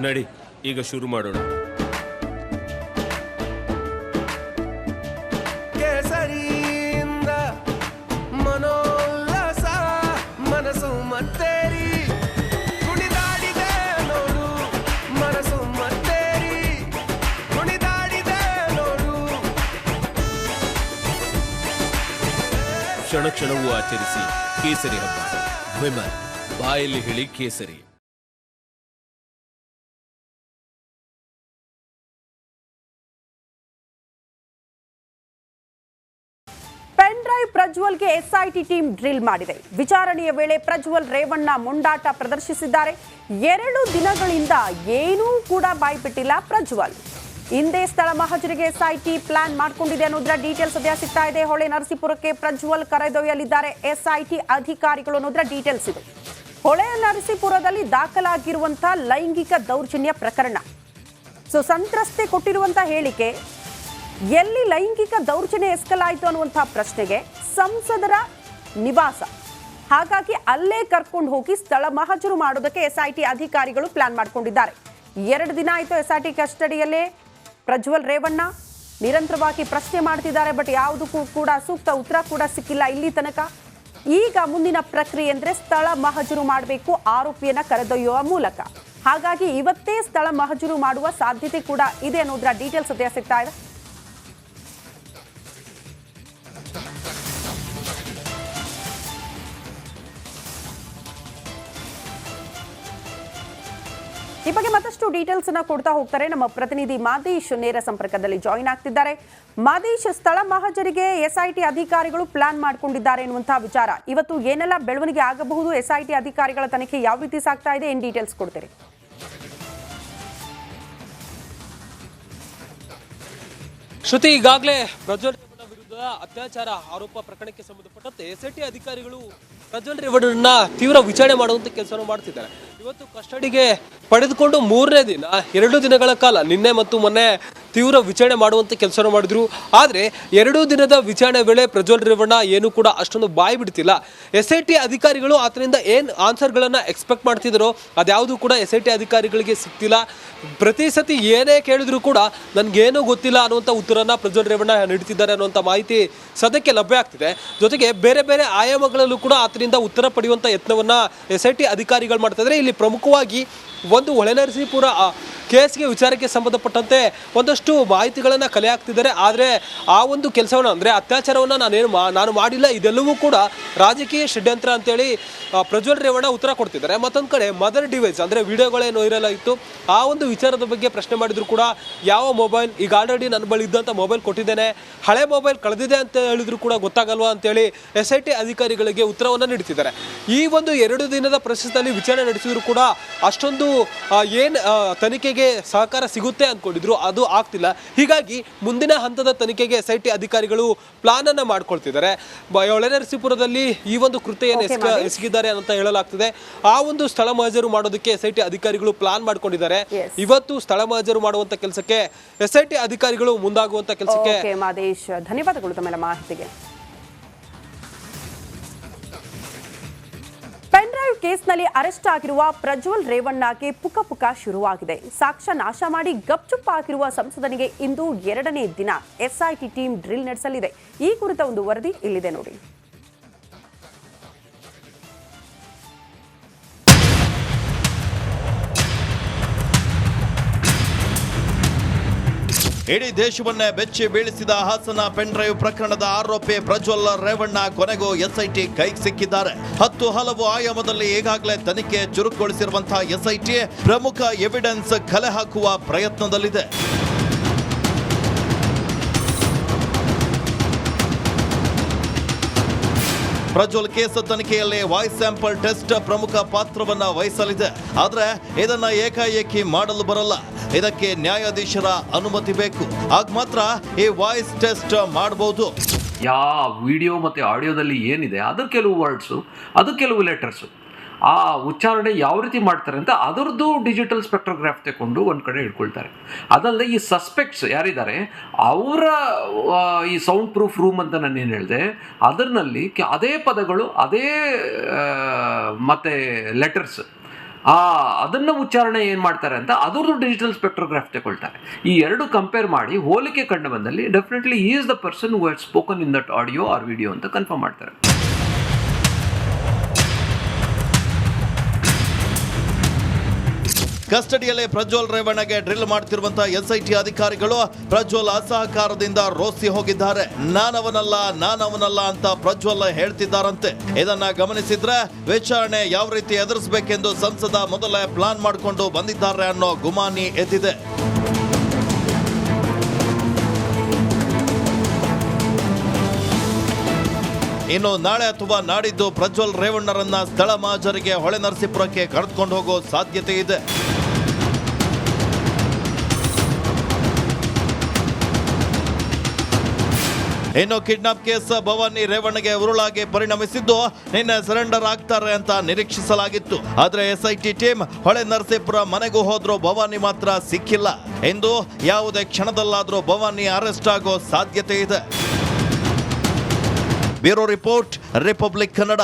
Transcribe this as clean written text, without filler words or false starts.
ನಡಿ, ಈಗ ಶುರು ಮಾಡೋಣ. ಕೇಸರಿಯಿಂದ ಮನೋಲ್ಲಾಸ ಮನಸ್ಸು ಮತ್ತೇರಿ ಕುಣಿದಾಡಿದೆ ನೋಡು, ಮನಸ್ಸು ಮತ್ತೇರಿ ಕುಣಿದಾಡಿದೆ ನೋಡು. ಕ್ಷಣ ಕ್ಷಣವೂ ಆಚರಿಸಿ ಕೇಸರಿ ಹಬ್ಬ. ವಿಮಲ್, ಬಾಯಲ್ಲಿ ಹೇಳಿ ಕೇಸರಿ. ಪ್ರಜ್ವಲ್ಗೆ ಎಸ್ಐಟಿ ಟೀಮ್ ಡ್ರಿಲ್ ಮಾಡಿದೆ. ವಿಚಾರಣೆಯ ವೇಳೆ ಪ್ರಜ್ವಲ್ ರೇವಣ್ಣ ಮೊಂಡಾಟ ಪ್ರದರ್ಶಿಸಿದ್ದಾರೆ. 2 ದಿನಗಳಿಂದ ಏನೂ ಕೂಡ ಬಾಯ್ಬಿಟ್ಟಿಲ್ಲ ಪ್ರಜ್ವಲ್. ಹಿಂದೆ ಸ್ಥಳ ಮಹಜರಿಗೆ ಎಸ್ಐಟಿ ಪ್ಲಾನ್ ಮಾಡಿಕೊಂಡಿದೆ ಅನ್ನೋದರ ಡೀಟೇಲ್ಸ್ ಸದ್ಯ ಸಿಗ್ತಾ ಇದೆ. ಹೊಳೆ ನರಸೀಪುರಕ್ಕೆ ಪ್ರಜ್ವಲ್ ಕರೆದೊಯ್ಯಲಿದ್ದಾರೆ ಎಸ್ಐಟಿ ಅಧಿಕಾರಿಗಳು ಅನ್ನೋದರ ಡೀಟೇಲ್ಸ್ ಇದೆ. ಹೊಳೆ ನರಸೀಪುರದಲ್ಲಿ ದಾಖಲಾಗಿರುವಂತಹ ಲೈಂಗಿಕ ದೌರ್ಜನ್ಯ ಪ್ರಕರಣ. ಸಂತ್ರಸ್ತೆ ಕೊಟ್ಟಿರುವಂತಹ ಹೇಳಿಕೆ, ಎಲ್ಲಿ ಲೈಂಗಿಕ ದೌರ್ಜನ್ಯ ಎಸ್ಕಲಾಯಿತು ಅನ್ನುವಂತಹ ಪ್ರಶ್ನೆಗೆ ಸಂಸದರ ನಿವಾಸ, ಹಾಗಾಗಿ ಅಲ್ಲೇ ಕರ್ಕೊಂಡು ಹೋಗಿ ಸ್ಥಳ ಮಹಜರು ಮಾಡೋದಕ್ಕೆ ಎಸ್ಐಟಿ ಅಧಿಕಾರಿಗಳು ಪ್ಲಾನ್ ಮಾಡಿಕೊಂಡಿದ್ದಾರೆ. 2 ದಿನ ಆಯಿತು ಎಸ್ಐಟಿ ಕಸ್ಟಡಿಯಲ್ಲೇ ಪ್ರಜ್ವಲ್ ರೇವಣ್ಣ ನಿರಂತರವಾಗಿ ಪ್ರಶ್ನೆ ಮಾಡ್ತಿದ್ದಾರೆ. ಬಟ್ ಯಾವುದಕ್ಕೂ ಕೂಡ ಸೂಕ್ತ ಉತ್ತರ ಕೂಡ ಸಿಕ್ಕಿಲ್ಲ ಇಲ್ಲಿ ತನಕ. ಈಗ ಮುಂದಿನ ಪ್ರಕ್ರಿಯೆ ಅಂದರೆ ಸ್ಥಳ ಮಹಜರು ಮಾಡಬೇಕು ಆರೋಪಿಯನ್ನ ಕರೆದೊಯ್ಯುವ ಮೂಲಕ. ಹಾಗಾಗಿ ಇವತ್ತೇ ಸ್ಥಳ ಮಹಜರು ಮಾಡುವ ಸಾಧ್ಯತೆ ಕೂಡ ಇದೆ ಅನ್ನೋದರ ಡೀಟೇಲ್ಸ್ ಸದ್ಯ ಸಿಗ್ತಾ ಇದೆ. ಈ ಬಗ್ಗೆ ಮತ್ತಷ್ಟು ಡೀಟೇಲ್ಸ್ ಅನ್ನ ಕೊಡ್ತಾ ಹೋಗ್ತಾರೆ ನಮ್ಮ ಪ್ರತಿನಿಧಿ ಮಾದೇಶ್. ನೇರ ಸಂಪರ್ಕದಲ್ಲಿ ಜಾಯಿನ್ ಆಗ್ತಿದ್ದಾರೆ. ಮಾದೇಶ್, ಸ್ಥಳ ಮಹಜರಿಗೆ ಎಸ್ಐಟಿ ಅಧಿಕಾರಿಗಳು ಪ್ಲಾನ್ ಮಾಡಿಕೊಂಡಿದ್ದಾರೆ ಎನ್ನುವಂತಹ ವಿಚಾರ, ಇವತ್ತು ಏನೆಲ್ಲ ಬೆಳವಣಿಗೆ ಆಗಬಹುದು? ಎಸ್ಐಟಿ ಅಧಿಕಾರಿಗಳ ತನಿಖೆ ಯಾವ ರೀತಿ ಸಾಗ್ತಾ ಇದೆ? ಏನ್ ಡೀಟೇಲ್ಸ್ ಕೊಡ್ತೀರಿ? ಶ್ರುತಿ, ಈಗಾಗಲೇ ಪ್ರಜ್ವಲ್ ರೇವಣ್ಣ ವಿರುದ್ಧ ಅತ್ಯಾಚಾರ ಆರೋಪ ಪ್ರಕರಣಕ್ಕೆ ಸಂಬಂಧಪಟ್ಟಂತೆ ಎಸ್ಐಟಿ ಅಧಿಕಾರಿಗಳು ಪ್ರಜ್ವಲ್ ರೇವಣ್ಣನ ತೀವ್ರ ವಿಚಾರಣೆ ಮಾಡುವಂತ ಕೆಲಸವನ್ನು ಮಾಡ್ತಿದ್ದಾರೆ. ಇವತ್ತು ಕಸ್ಟಡಿಗೆ ಪಡೆದುಕೊಂಡು 3ನೇ ದಿನ 2 ದಿನಗಳ ಕಾಲ ನಿನ್ನೆ ಮತ್ತು ಮೊನ್ನೆ ತೀವ್ರ ವಿಚಾರಣೆ ಮಾಡುವಂತ ಕೆಲಸವನ್ನು ಮಾಡಿದ್ರು. ಆದರೆ 2 ದಿನದ ವಿಚಾರಣೆ ವೇಳೆ ಪ್ರಜ್ವಲ್ ರೇವಣ್ಣ ಏನು ಕೂಡ ಅಷ್ಟೊಂದು ಬಾಯಿ ಬಿಡ್ತಿಲ್ಲ. ಎಸ್ಐಟಿ ಅಧಿಕಾರಿಗಳು ಆತನಿಂದ ಏನು ಆನ್ಸರ್ಗಳನ್ನ ಎಕ್ಸ್ಪೆಕ್ಟ್ ಮಾಡ್ತಿದ್ರು ಅದ್ಯಾವುದು ಕೂಡ ಎಸ್ಐಟಿ ಅಧಿಕಾರಿಗಳಿಗೆ ಸಿಗ್ತಿಲ್ಲ. ಪ್ರತಿ ಸತಿ ಏನೇ ಕೇಳಿದ್ರು ಕೂಡ ನನ್ಗೇನು ಗೊತ್ತಿಲ್ಲ ಅನ್ನುವಂಥ ಉತ್ತರನ ಪ್ರಜ್ವಲ್ ರೇವಣ್ಣ ನೀಡ್ತಿದ್ದಾರೆ ಅನ್ನುವಂಥ ಮಾಹಿತಿ ಸದ್ಯಕ್ಕೆ ಲಭ್ಯ ಆಗ್ತಿದೆ. ಜೊತೆಗೆ ಬೇರೆ ಬೇರೆ ಆಯಾಮಗಳಲ್ಲೂ ಕೂಡ ಆತನಿಂದ ಉತ್ತರ ಪಡೆಯುವಂಥ ಯತ್ನವನ್ನ ಎಸ್ಐಟಿ ಅಧಿಕಾರಿಗಳು ಮಾಡ್ತಾ ಇದ್ದಾರೆ. ಇಲ್ಲಿ ಪ್ರಮುಖವಾಗಿ ಒಂದು ಹೊಳೆನರಸೀಪುರ ಕೇಸ್ಗೆ ವಿಚಾರಕ್ಕೆ ಸಂಬಂಧಪಟ್ಟಂತೆ ಒಂದಷ್ಟು ಮಾಹಿತಿಗಳನ್ನು ಕಲೆ ಹಾಕ್ತಿದ್ದಾರೆ. ಆದರೆ ಆ ಒಂದು ಕೆಲಸವನ್ನು ಅಂದರೆ ಅತ್ಯಾಚಾರವನ್ನು ನಾನು ಮಾಡಿಲ್ಲ, ಇದೆಲ್ಲವೂ ಕೂಡ ರಾಜಕೀಯ ಷಡ್ಯಂತ್ರ ಅಂತೇಳಿ ಪ್ರಜ್ವಲ್ ರೇವಣ್ಣ ಉತ್ತರ ಕೊಡ್ತಿದ್ದಾರೆ. ಮತ್ತೊಂದು ಕಡೆ ಮದರ್ ಡಿವೈಸ್ ಅಂದರೆ ವಿಡಿಯೋಗಳೇನು ವೈರಲ್ ಆಗಿತ್ತು ಆ ಒಂದು ವಿಚಾರದ ಬಗ್ಗೆ ಪ್ರಶ್ನೆ ಮಾಡಿದ್ರು ಕೂಡ ಯಾವ ಮೊಬೈಲ್, ಈಗ ಆಲ್ರೆಡಿ ನನ್ನ ಬಳಿ ಇದ್ದಂಥ ಮೊಬೈಲ್ ಕೊಟ್ಟಿದ್ದೇನೆ, ಹಳೆ ಮೊಬೈಲ್ ಕಳೆದಿದೆ ಅಂತ ಹೇಳಿದ್ರು ಕೂಡ ಗೊತ್ತಾಗಲ್ವಾ ಅಂತೇಳಿ ಎಸ್ಐಟಿ ಅಧಿಕಾರಿಗಳಿಗೆ ಉತ್ತರವನ್ನು ನೀಡ್ತಿದ್ದಾರೆ. ಈ ಒಂದು 2 ದಿನದ ಪ್ರೊಸೆಸ್ನಲ್ಲಿ ವಿಚಾರಣೆ ನಡೆಸಿದ್ರು ಕೂಡ ಅಷ್ಟೊಂದು ಏನು ತನಿಖೆಗೆ ಸಹಕಾರ ಸಿಗುತ್ತೆ ಅಂದ್ಕೊಂಡಿದ್ರು ಅದು ಆಗ್ತಿಲ್ಲ. ಹೀಗಾಗಿ ಮುಂದಿನ ಹಂತದ ತನಿಖೆಗೆ ಎಸ್ಐಟಿ ಅಧಿಕಾರಿಗಳು ಪ್ಲಾನ್ ಅನ್ನ ಮಾಡ್ಕೊಳ್ತಿದ್ದಾರೆ. ಹೊಳೆನರಸೀಪುರದಲ್ಲಿ ಈ ಒಂದು ಕೃತ್ಯವನ್ನು ಎಸಗಿದ್ದಾರೆ ಅಂತ ಹೇಳಲಾಗ್ತಿದೆ. ಆ ಒಂದು ಸ್ಥಳ ಮಹಜರು ಮಾಡೋದಕ್ಕೆ ಎಸ್ಐಟಿ ಅಧಿಕಾರಿಗಳು ಪ್ಲಾನ್ ಮಾಡ್ಕೊಂಡಿದ್ದಾರೆ. ಇವತ್ತು ಸ್ಥಳ ಮಹಜರು ಮಾಡುವಂತ ಕೆಲಸಕ್ಕೆ ಎಸ್ಐಟಿ ಅಧಿಕಾರಿಗಳು ಮುಂದಾಗುವಂತ ಕೆಲಸಕ್ಕೆ. ಮಾದೇಶ್, ಧನ್ಯವಾದಗಳು ತಮ್ಮೆಲ್ಲ ಮಾಹಿತಿಗೆ. ಪೆನ್ಡ್ರೈವ್ ಕೇಸ್ನಲ್ಲಿ ಅರೆಸ್ಟ್ ಆಗಿರುವ ಪ್ರಜ್ವಲ್ ರೇವಣ್ಣಗೆ ಪುಕ ಶುರುವಾಗಿದೆ. ಸಾಕ್ಷ್ಯ ನಾಶ ಮಾಡಿ ಗಪ್ಚುಪ್ ಆಗಿರುವ ಸಂಸದನಿಗೆ ಇಂದು 2ನೇ ದಿನ ಎಸ್ಐಟಿ ಟೀಮ್ ಡ್ರಿಲ್ ನಡೆಸಲಿದೆ. ಈ ಕುರಿತ ಒಂದು ವರದಿ ಇಲ್ಲಿದೆ ನೋಡಿ. ಇಡೀ ದೇಶವನ್ನೇ ಬೆಚ್ಚಿ ಬೀಳಿಸಿದ ಹಾಸನ ಪೆನ್ಡ್ರೈವ್ ಪ್ರಕರಣದ ಆರೋಪಿ ಪ್ರಜ್ವಲ್ ರೇವಣ್ಣ ಕೊನೆಗೂ ಎಸ್ಐಟಿ ಕೈಗೆ ಸಿಕ್ಕಿದ್ದಾರೆ. 10 ಹಲವು ಆಯಾಮದಲ್ಲಿ ಈಗಾಗಲೇ ತನಿಖೆ ಚುರುಕುಗೊಳಿಸಿರುವಂತಹ ಎಸ್ಐಟಿ ಪ್ರಮುಖ ಎವಿಡೆನ್ಸ್ ಕಲೆ ಹಾಕುವ ಪ್ರಯತ್ನದಲ್ಲಿದೆ. ಪ್ರಜ್ವಲ್ ಕೇಸ್ ತನಿಖೆಯಲ್ಲಿ ವಾಯ್ಸ್ ಸ್ಯಾಂಪಲ್ ಟೆಸ್ಟ್ ಪ್ರಮುಖ ಪಾತ್ರವನ್ನ ವಹಿಸಲಿದೆ. ಆದ್ರೆ ಇದನ್ನ ಏಕಾಏಕಿ ಮಾಡಲು ಬರಲ್ಲ. ಇದಕ್ಕೆ ನ್ಯಾಯಾಧೀಶರ ಅನುಮತಿ ಬೇಕು. ಆಗ ಮಾತ್ರ ಈ ವಾಯ್ಸ್ ಟೆಸ್ಟ್ ಮಾಡಬಹುದು. ವಿಡಿಯೋ ಮತ್ತು ಆಡಿಯೋದಲ್ಲಿ ಏನಿದೆ ಅದರ ಕೆಲವು ವರ್ಡ್ಸು, ಅದು ಕೆಲವು ಲೆಟರ್ಸು, ಆ ಉಚ್ಚಾರಣೆ ಯಾವ ರೀತಿ ಮಾಡ್ತಾರೆ ಅಂತ ಅದರದ್ದು ಡಿಜಿಟಲ್ ಸ್ಪೆಕ್ಟ್ರೋಗ್ರಾಫ್ ತಗೊಂಡು ಒಂದು ಕಡೆ ಇಟ್ಕೊಳ್ತಾರೆ. ಅದಲ್ಲದೆ ಈ ಸಸ್ಪೆಕ್ಟ್ಸ್ ಯಾರಿದ್ದಾರೆ ಅವರ ಈ ಸೌಂಡ್ ಪ್ರೂಫ್ ರೂಮ್ ಅಂತ ನಾನು ಏನು ಹೇಳಿದೆ ಅದರಲ್ಲಿ ಅದೇ ಪದಗಳು, ಅದೇ ಮತ್ತು ಲೆಟರ್ಸ್ ಅದನ್ನು ಉಚ್ಚಾರಣೆ ಏನು ಮಾಡ್ತಾರೆ ಅಂತ ಅದರದ್ದು ಡಿಜಿಟಲ್ ಸ್ಪೆಕ್ಟ್ರೋಗ್ರಾಫ್ ತಗೊಳ್ತಾರೆ. ಈ ಎರಡು ಕಂಪೇರ್ ಮಾಡಿ ಹೋಲಿಕೆ ಕಂಡು ಬಂದಲ್ಲಿ definitely is the person who had spoken in that audio or video ಅಂತ ಕನ್ಫರ್ಮ್ ಮಾಡ್ತಾರೆ. ಕಸ್ಟಡಿಯಲ್ಲೇ ಪ್ರಜ್ವಲ್ ರೇವಣ್ಣಗೆ ಡ್ರಿಲ್ ಮಾಡ್ತಿರುವಂತಹ ಎಸ್ಐಟಿ ಅಧಿಕಾರಿಗಳು ಪ್ರಜ್ವಲ್ ಅಸಹಕಾರದಿಂದ ರೋಸಿ ಹೋಗಿದ್ದಾರೆ. ನಾನವನಲ್ಲ ಅಂತ ಪ್ರಜ್ವಲ್ ಹೇಳ್ತಿದ್ದಾರಂತೆ. ಇದನ್ನ ಗಮನಿಸಿದ್ರೆ ವಿಚಾರಣೆ ಯಾವ ರೀತಿ ಎದುರಿಸಬೇಕೆಂದು ಸಂಸದ ಮೊದಲೇ ಪ್ಲಾನ್ ಮಾಡಿಕೊಂಡು ಬಂದಿದ್ದಾರೆ ಅನ್ನೋ ಗುಮಾನಿ ಎದ್ದಿದೆ. ಇನ್ನು ನಾಳೆ ಅಥವಾ ನಾಡಿದ್ದು ಪ್ರಜ್ವಲ್ ರೇವಣ್ಣರನ್ನ ಸ್ಥಳ ಮಹಜರಿಗೆ ಹೊಳೆನರಸೀಪುರಕ್ಕೆ ಕರೆದುಕೊಂಡು ಹೋಗೋ ಸಾಧ್ಯತೆ ಇದೆ. ಇನ್ನು ಕಿಡ್ನಾಪ್ ಕೇಸ್ ಭವಾನಿ ರೇವಣ್ಣಗೆ ಉರುಳಾಗಿ ಪರಿಣಮಿಸಿದ್ದು ನಿನ್ನೆ ಸರೆಂಡರ್ ಆಗ್ತಾರೆ ಅಂತ ನಿರೀಕ್ಷಿಸಲಾಗಿತ್ತು. ಆದ್ರೆ ಎಸ್ಐಟಿ ಟೀಮ್ ಹೊಳೆ ನರಸೀಪುರ ಮನೆಗೂ ಹೋದ್ರೂ ಭವಾನಿ ಮಾತ್ರ ಸಿಕ್ಕಿಲ್ಲ. ಎಂದು ಯಾವುದೇ ಕ್ಷಣದಲ್ಲಾದ್ರೂ ಭವಾನಿ ಅರೆಸ್ಟ್ ಆಗೋ ಸಾಧ್ಯತೆ ಇದೆ. Bureau report, republic Kannada.